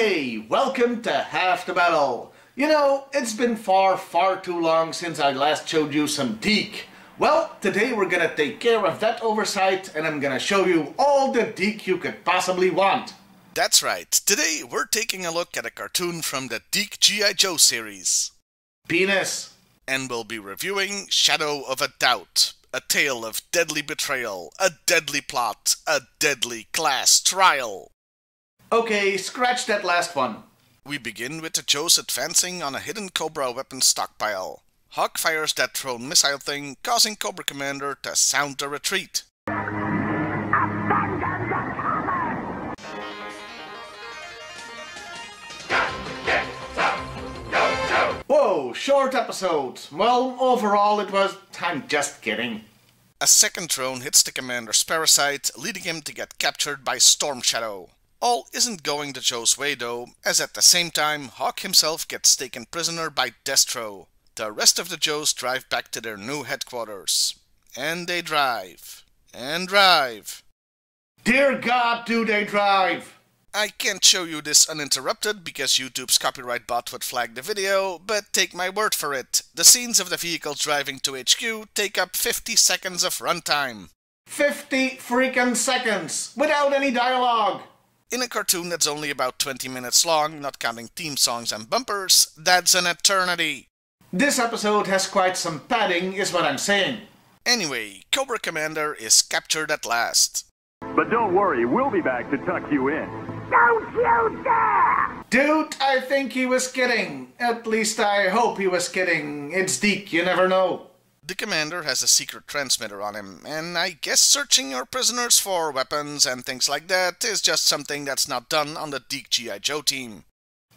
Hey, welcome to Half the Battle. You know, it's been far too long since I last showed you some DiC. Well, today we're gonna take care of that oversight and I'm gonna show you all the DiC you could possibly want. That's right, today we're taking a look at a cartoon from the DiC G.I.Joe series. Penis. And we'll be reviewing Shadow of a Doubt, a tale of deadly betrayal, a deadly plot, a deadly class trial. Okay, scratch that last one. We begin with the Joes advancing on a hidden Cobra weapon stockpile. Hawk fires that thrown missile thing, causing Cobra Commander to sound a retreat. Whoa, short episode. Well, overall it was... I'm just kidding. A second drone hits the Commander's parasite, leading him to get captured by Storm Shadow. All isn't going the Joe's way though, as at the same time Hawk himself gets taken prisoner by Destro. The rest of the Joes drive back to their new headquarters. And they drive. And drive. Dear God, do they drive! I can't show you this uninterrupted because YouTube's copyright bot would flag the video, but take my word for it. The scenes of the vehicles driving to HQ take up 50 seconds of runtime. 50 freaking seconds! Without any dialogue! In a cartoon that's only about 20 minutes long, not counting theme songs and bumpers, that's an eternity. This episode has quite some padding, is what I'm saying. Anyway, Cobra Commander is captured at last. But don't worry, we'll be back to tuck you in. Don't you dare! Dude, I think he was kidding. At least I hope he was kidding. It's DiC, you never know. The Commander has a secret transmitter on him, and I guess searching your prisoners for weapons and things like that is just something that's not done on the DiC G.I.Joe team.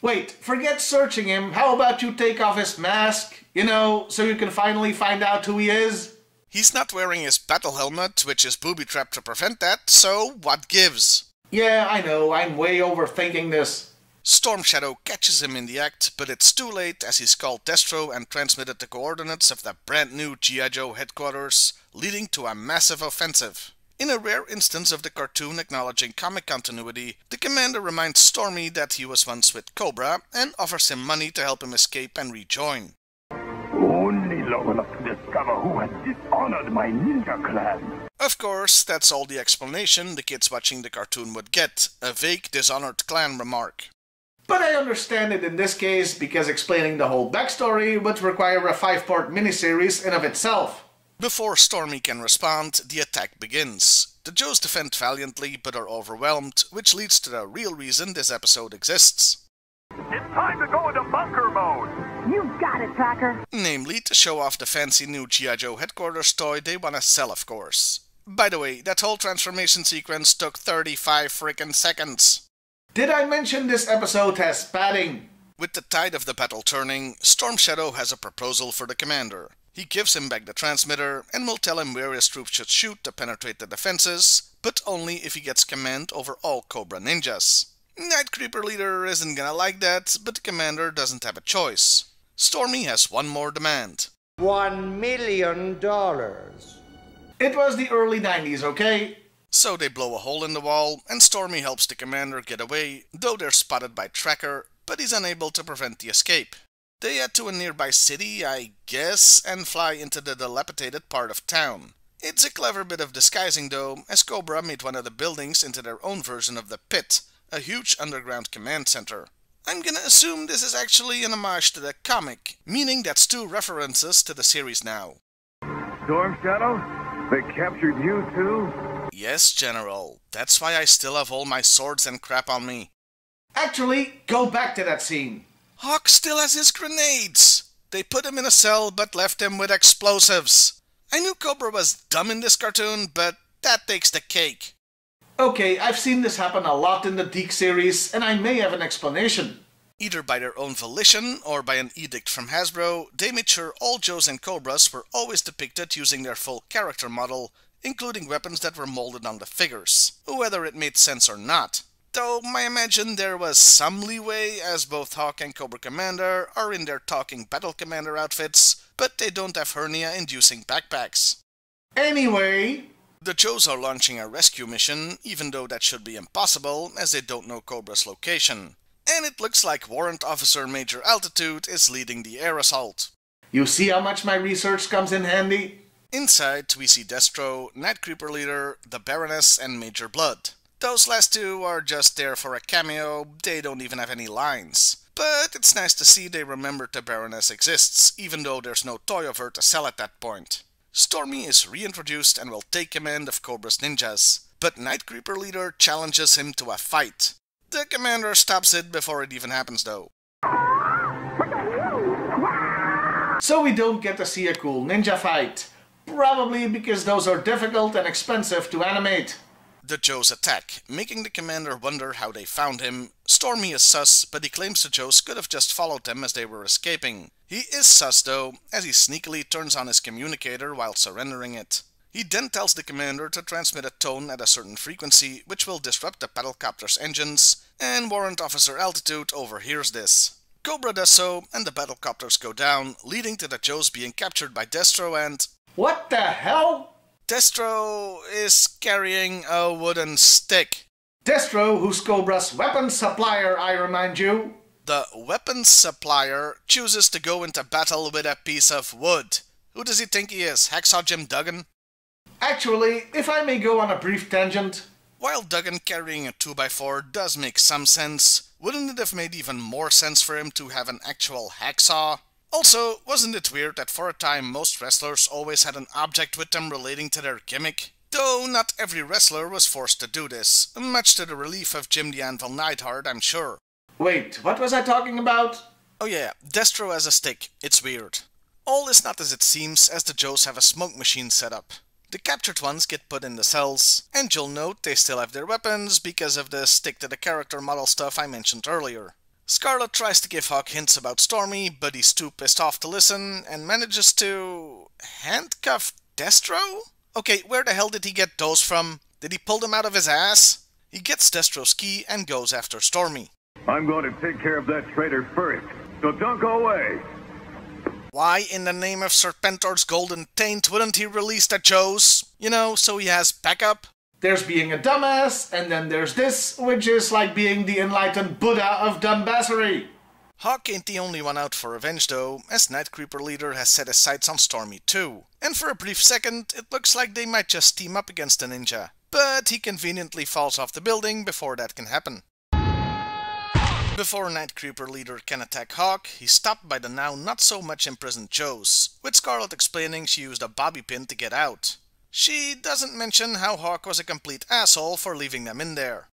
Wait, forget searching him. How about you take off his mask? You know, so you can finally find out who he is? He's not wearing his battle helmet, which is booby-trapped to prevent that, so what gives? Yeah, I know, I'm way overthinking this. Storm Shadow catches him in the act, but it's too late as he's called Destro and transmitted the coordinates of the brand new G.I.Joe headquarters, leading to a massive offensive. In a rare instance of the cartoon acknowledging comic continuity, the Commander reminds Stormy that he was once with Cobra and offers him money to help him escape and rejoin. Only long enough to discover who has dishonored my ninja clan. Of course, that's all the explanation the kids watching the cartoon would get, a vague dishonored clan remark. But I understand it in this case because explaining the whole backstory would require a 5-part miniseries in of itself. Before Stormy can respond, the attack begins. The Joes defend valiantly but are overwhelmed, which leads to the real reason this episode exists. It's time to go into bunker mode. You've got it, Tracker. Namely, to show off the fancy new G.I.Joe headquarters toy they wanna sell, of course. By the way, that whole transformation sequence took 35 frickin' seconds. Did I mention this episode has padding? With the tide of the battle turning, Storm Shadow has a proposal for the Commander. He gives him back the transmitter and will tell him where his troops should shoot to penetrate the defenses, but only if he gets command over all Cobra ninjas. Night Creeper Leader isn't gonna like that, but the Commander doesn't have a choice. Stormy has one more demand. $1 million. It was the early 90s, okay? So they blow a hole in the wall, and Stormy helps the Commander get away, though they're spotted by Tracker, but he's unable to prevent the escape. They head to a nearby city, I guess, and fly into the dilapidated part of town. It's a clever bit of disguising though, as Cobra made one of the buildings into their own version of the Pit, a huge underground command center. I'm gonna assume this is actually an homage to the comic, meaning that's 2 references to the series now. Storm Shadow? They captured you too? Yes, General. That's why I still have all my swords and crap on me. Actually, go back to that scene. Hawk still has his grenades! They put him in a cell but left him with explosives. I knew Cobra was dumb in this cartoon, but that takes the cake. Okay, I've seen this happen a lot in the DiC series, and I may have an explanation. Either by their own volition or by an edict from Hasbro, they made sure all Joes and Cobras were always depicted using their full character model, including weapons that were molded on the figures, whether it made sense or not. Though I imagine there was some leeway, as both Hawk and Cobra Commander are in their talking Battle Commander outfits, but they don't have hernia-inducing backpacks. Anyway... The Joes are launching a rescue mission, even though that should be impossible, as they don't know Cobra's location. and it looks like Warrant Officer Major Altitude is leading the air assault. You see how much my research comes in handy? Inside, we see Destro, Night Creeper Leader, the Baroness, and Major Blood. Those last two are just there for a cameo, they don't even have any lines. But it's nice to see they remembered the Baroness exists, even though there's no toy of her to sell at that point. Stormy is reintroduced and will take command of Cobra's ninjas, but Night Creeper Leader challenges him to a fight. The commander stops it before it even happens though. So we don't get to see a cool ninja fight. Probably because those are difficult and expensive to animate. The Joes attack, making the commander wonder how they found him. Stormy is sus, but he claims the Joes could have just followed them as they were escaping. He is sus though, as he sneakily turns on his communicator while surrendering it. He then tells the commander to transmit a tone at a certain frequency, which will disrupt the battlecopter's engines, and Warrant Officer Altitude overhears this. Cobra does so, and the battlecopters go down, leading to the Joes being captured by Destro and... What the hell? Destro is carrying a wooden stick. Destro, who's Cobra's weapons supplier, I remind you. The weapons supplier chooses to go into battle with a piece of wood. Who does he think he is, Hacksaw Jim Duggan? Actually, if I may go on a brief tangent... While Duggan carrying a 2x4 does make some sense, wouldn't it have made even more sense for him to have an actual hacksaw? Also, wasn't it weird that for a time most wrestlers always had an object with them relating to their gimmick? Though not every wrestler was forced to do this, much to the relief of Jim the Anvil Neidhart, I'm sure. Wait, what was I talking about? Oh yeah, Destro has a stick, it's weird. All is not as it seems, as the Joes have a smoke machine set up. The captured ones get put in the cells, and you'll note they still have their weapons because of the stick-to-the-character model stuff I mentioned earlier. Scarlet tries to give Hawk hints about Stormy, but he's too pissed off to listen, and manages to... handcuff Destro? Okay, where the hell did he get those from? Did he pull them out of his ass? He gets Destro's key and goes after Stormy. I'm going to take care of that traitor first, so don't go away. Why in the name of Serpentor's golden taint wouldn't he release the Joes? You know, so he has backup? There's being a dumbass, and then there's this, which is like being the enlightened Buddha of dumbassery. Hawk ain't the only one out for revenge though, as Night Creeper Leader has set his sights on Stormy too. And for a brief second, it looks like they might just team up against the ninja. But he conveniently falls off the building before that can happen. Before Night Creeper Leader can attack Hawk, he's stopped by the now not so much imprisoned Joes, with Scarlet explaining she used a bobby pin to get out. She doesn't mention how Hawk was a complete asshole for leaving them in there.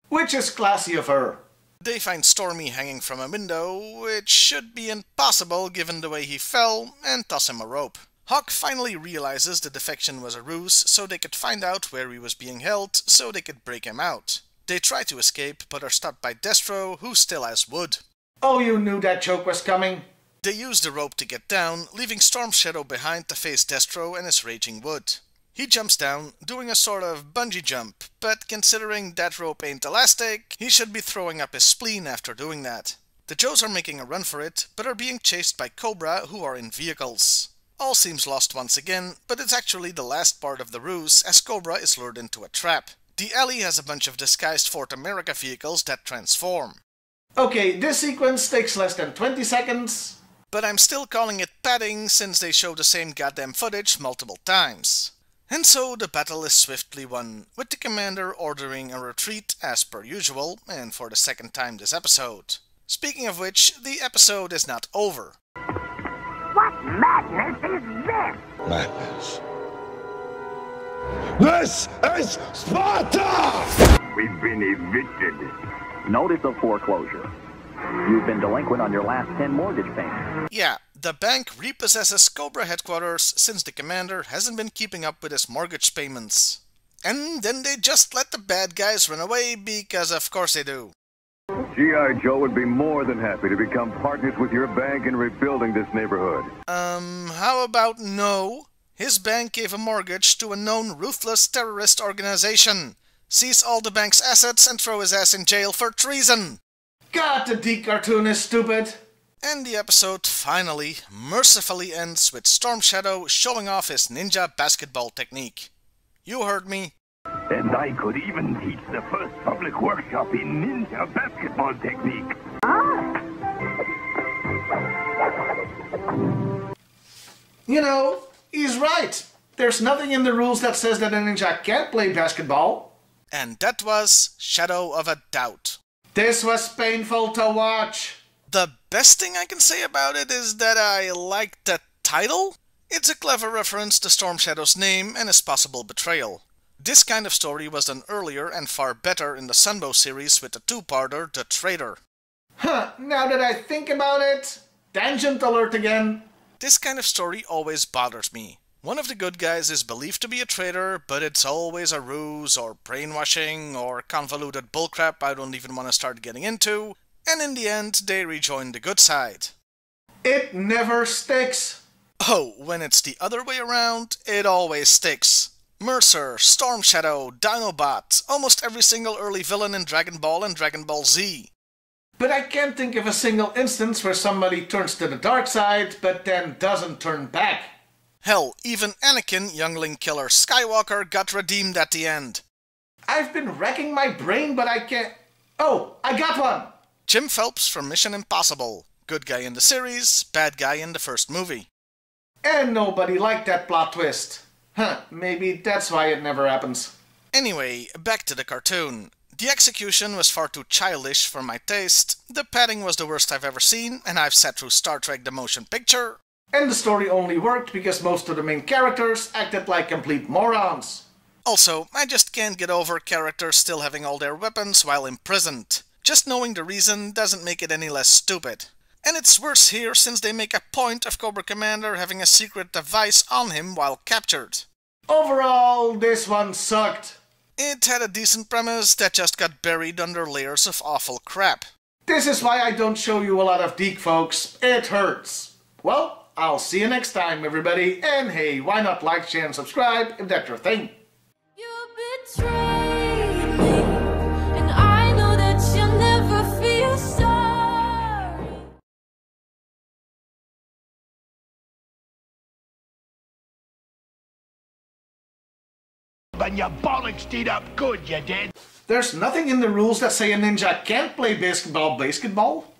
Which is classy of her. They find Stormy hanging from a window, which should be impossible given the way he fell, and toss him a rope. Hawk finally realizes the defection was a ruse so they could find out where he was being held so they could break him out. They try to escape, but are stopped by Destro, who still has wood. Oh, you knew that joke was coming? They use the rope to get down, leaving Storm Shadow behind to face Destro and his raging wood. He jumps down, doing a sort of bungee jump, but considering that rope ain't elastic, he should be throwing up his spleen after doing that. The Joes are making a run for it, but are being chased by Cobra, who are in vehicles. All seems lost once again, but it's actually the last part of the ruse, as Cobra is lured into a trap. The alley has a bunch of disguised Fort America vehicles that transform. Okay, this sequence takes less than 20 seconds. But I'm still calling it padding since they show the same goddamn footage multiple times. And so the battle is swiftly won, with the commander ordering a retreat as per usual, and for the second time this episode. Speaking of which, the episode is not over. What madness is this? Madness. This is Sparta! We've been evicted. Notice of foreclosure. You've been delinquent on your last 10 mortgage payments. Yeah, the bank repossesses Cobra headquarters since the commander hasn't been keeping up with his mortgage payments. And then they just let the bad guys run away because of course they do. G.I.Joe would be more than happy to become partners with your bank in rebuilding this neighborhood. How about no? His bank gave a mortgage to a known ruthless terrorist organization. Seize all the bank's assets and throw his ass in jail for treason. God, the DiC cartoon is stupid. And the episode finally, mercifully ends with Storm Shadow showing off his ninja basketball technique. You heard me. And I could even teach the first public workshop in ninja basketball technique. You know, he's right. There's nothing in the rules that says that a ninja can't play basketball. And that was Shadow of a Doubt. This was painful to watch. The best thing I can say about it is that I liked the title. It's a clever reference to Storm Shadow's name and his possible betrayal. This kind of story was done earlier and far better in the Sunbow series with the two-parter, The Traitor. Huh, now that I think about it, tangent alert again. This kind of story always bothers me. One of the good guys is believed to be a traitor, but it's always a ruse or brainwashing or convoluted bullcrap I don't even want to start getting into, and in the end they rejoin the good side. It never sticks. Oh, when it's the other way around, it always sticks. Mercer, Storm Shadow, Dinobot, almost every single early villain in Dragon Ball and Dragon Ball Z. But I can't think of a single instance where somebody turns to the dark side, but then doesn't turn back. Hell, even Anakin, youngling killer Skywalker, got redeemed at the end. I've been racking my brain, but I can't... Oh, I got one! Jim Phelps from Mission Impossible. Good guy in the series, bad guy in the first movie. And nobody liked that plot twist. Huh, maybe that's why it never happens. Anyway, back to the cartoon. The execution was far too childish for my taste, the padding was the worst I've ever seen, and I've sat through Star Trek The Motion Picture. And the story only worked because most of the main characters acted like complete morons. Also, I just can't get over characters still having all their weapons while imprisoned. Just knowing the reason doesn't make it any less stupid. And it's worse here since they make a point of Cobra Commander having a secret device on him while captured. Overall, this one sucked. It had a decent premise that just got buried under layers of awful crap. This is why I don't show you a lot of DiC, folks. It hurts. Well, I'll see you next time, everybody. And hey, why not like, share, and subscribe if that's your thing. You betrayed me, and I know that you'll never feel sorry. And your bollocks did up good, you did. There's nothing in the rules that say a ninja can't play basketball.